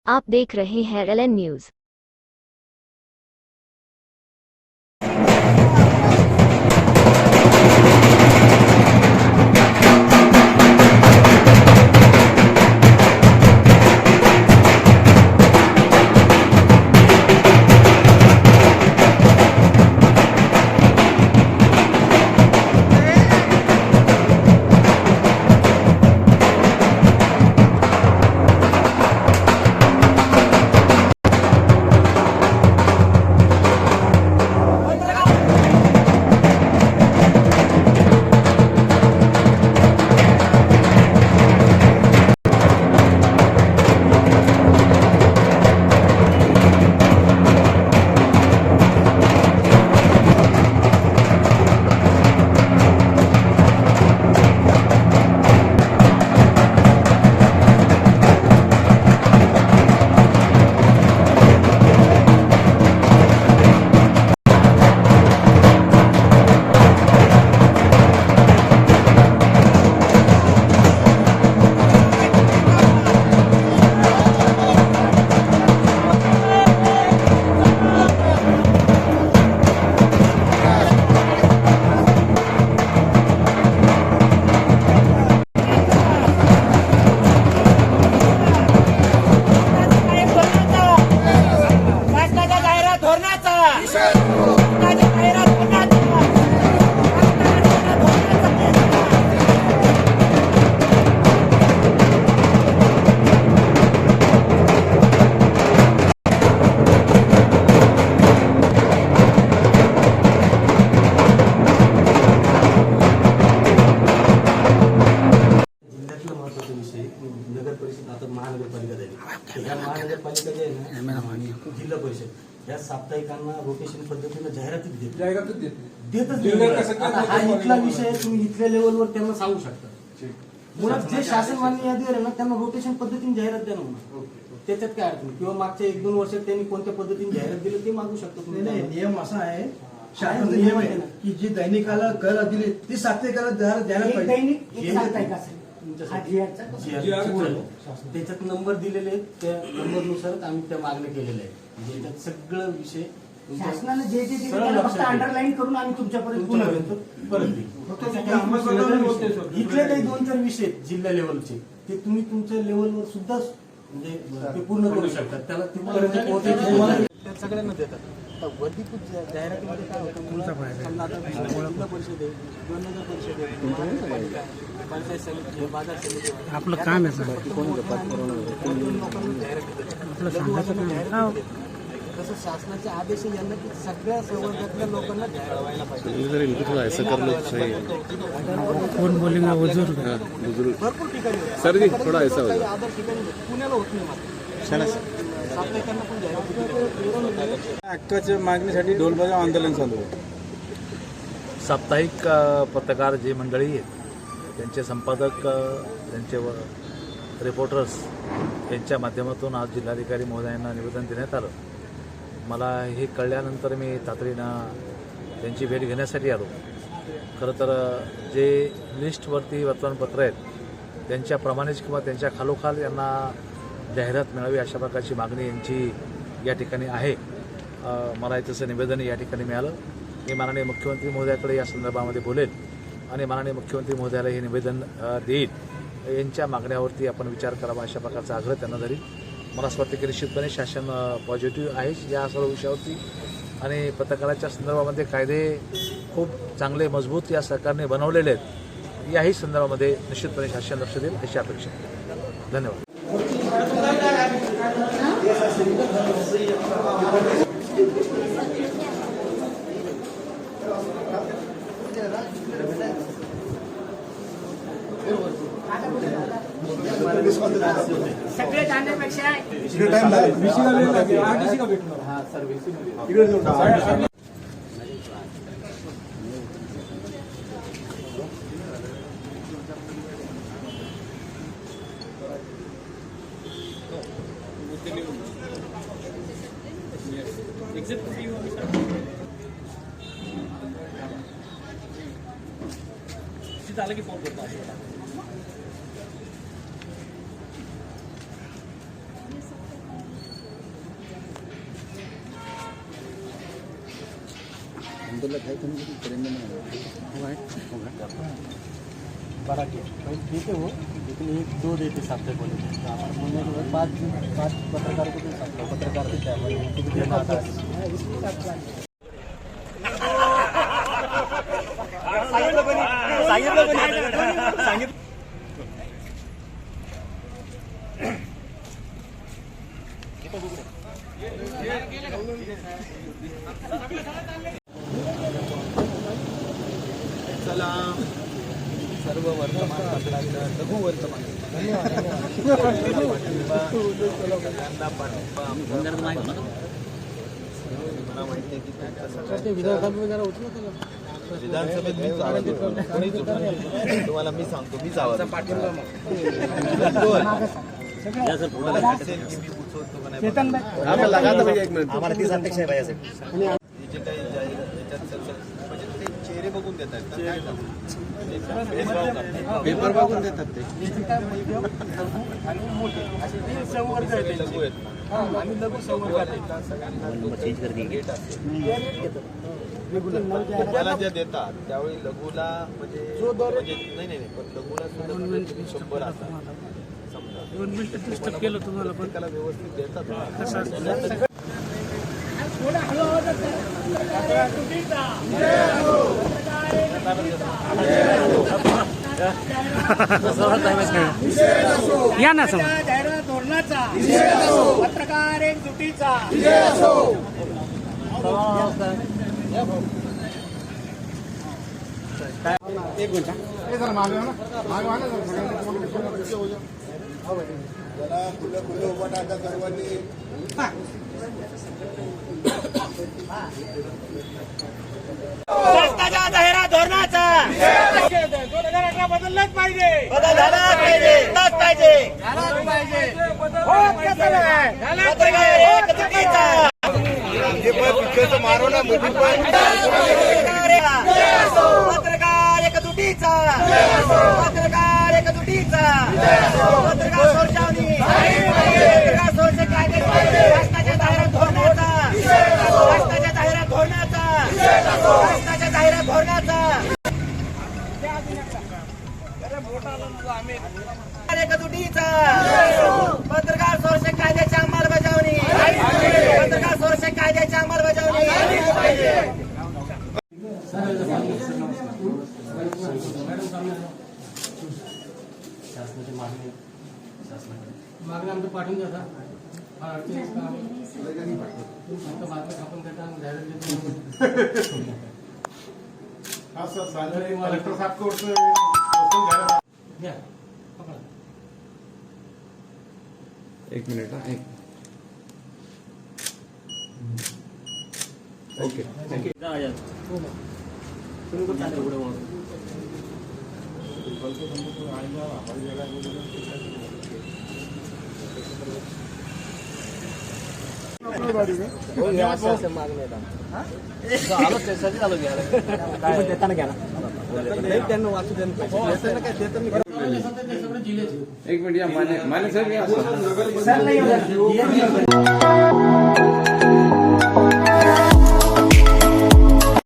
आप देख रहे हैं LN न्यूज। नगर परिषद आता महानगरपालिका जाईल। या महानगरपालिका जे आहे ना जिल्हा परिषद या साप्ताहिकांना रोटेशन पद्धतीने जाहिरातीच देतच आता हा इथला विषय तुम्ही इथल्या लेवलवर त्यांना सांगू शकता। मुळात जे शासन मान्य यादीवर आहे ना त्यांना रोटेशन पद्धतीने जाहिरात द्या ना, त्याच्यात काय अडचण किंवा मागच्या 1-2 वर्षात त्यांनी कोणत्या पद्धतीने जाहिरात दिली ते मागू शकतो तुम्ही। नियम असा आहे, शासनाचा नियम आहे की जे दैनिकाला कर दिले ते साप्ताहिकाला द्यायला पाहिजे। त्याच्यात नंबर दिलेले आहेत, त्या नंबरनुसारच आम्ही त्या मागण्या केलेल्या आहेत। म्हणजे त्यात सगळं विषय शासनाने जे जे फक्त अंडरलाईन करून आम्ही तुमच्यापर्यंत परत इथले काही 2-4 विषय जिल्हा लेवलचे ते तुम्ही तुमच्या लेवलवर सुद्धा म्हणजे ते पूर्ण करू शकतात। त्याला सगळ्यांना देतात। वर्गीकृत जाहिरातीमध्ये काय होतं, जिल्हा परिषद आहे, नगर परिषद आहे, पंचायत समिती, बाजार समिती, आपलं काम आहे सर, तसं शासनाचे आदेश यांना की सगळ्या संवर्गातल्या लोकांना जाहिरात कोण बोलेगा हुजूर भरपूर ठिकाणी सर जी थोड़ा ऐसा हो आदर ठिकाणी पुण्याला होत नाही मात्र साप्ताहिकांना पण जाहिरात हक्काच्या मागणीसाठी ढोलबाजा आंदोलन चालू आहे। साप्ताहिक पत्रकार जे मंडळी आहेत त्यांचे संपादक, त्यांचे रिपोर्टर्स यांच्या माध्यमातून आज जिल्हाधिकारी महोदयांना निवेदन देण्यात आलं। मला हे कळल्यानंतर मी तातडीनं त्यांची भेट घेण्यासाठी आलो। खरं तर जे लिस्टवरती वर्तमानपत्र आहेत त्यांच्याप्रमाणेच किंवा त्यांच्या खालोखाल यांना जाहिरात मिळावी अशा प्रकारची मागणी यांची या ठिकाणी आहे। मला तसं निवेदन या ठिकाणी मिळालं। मी माननीय मुख्यमंत्री महोदयाकडे या संदर्भामध्ये बोलेल आणि माननीय मुख्यमंत्री महोदयाला हे निवेदन देईल। यांच्या मागण्यावरती आपण विचार करावा अशा प्रकारचा आग्रह त्यांना धरील। मला असं वाटतं की निश्चितपणे शासन पॉझिटिव्ह आहे या सर्व विषयावरती आणि पत्रकाराच्या संदर्भामध्ये कायदे खूप चांगले मजबूत या सरकारने बनवलेले आहेत। याही संदर्भामध्ये निश्चितपणे शासन लक्ष देईल अशी अपेक्षा आहे। धन्यवाद। सगळे जाण्यापेक्षा झालं की फोन करतो 12 के देते हो, लेकिन 1-2 देते साप्ताहिक वाले। तो हमारे बोलने के बाद 5 पत्रकारों को पत्रकार के क्या देना आता है। चला सर्व वर्तमानपत्रांना लघु वर्तमान त्यांना पाठिंबा मला माहिती आहे की विधानसभेत कोणीच तुम्हाला मी सांगतो मीच आवाज पाठिंबा हमारा 30 अध्यक्ष है भाई ऐसे जे काही चेहरे बघून देतात पेपर बघून देतात ते लघु आहेत आणि लघु संवर्ग मला ज्या देतात त्यावेळी लघुला म्हणजे नाही पण लघुला सुद्धा 100 असतात समजा 2 मिनिटं डिस्टर्ब केलं तुम्हाला पण त्याला व्यवस्थित देतात या ना जाहिरात धोरणाचा पत्रकार एक जुटीचा एक मिनिट सर्वांनी शासनाच्या जाहिरात धोरणाचा 2018 बदललाच पाहिजे पत्रकार एक जुटीचा पत्रकार सोडशावणी पत्रकार सोडशे कायदे शासनाच्या जाहिरात धोरणाचा एक जुटीचा पत्रकार सोडशे कायद्याच्या अंमलबजावणी शासनाची मागणी आमचं पाठवून द्या बातमी छापून देता कलेक्टर साहेब एक मिनिट ओके एक मिनिट या माने साहेब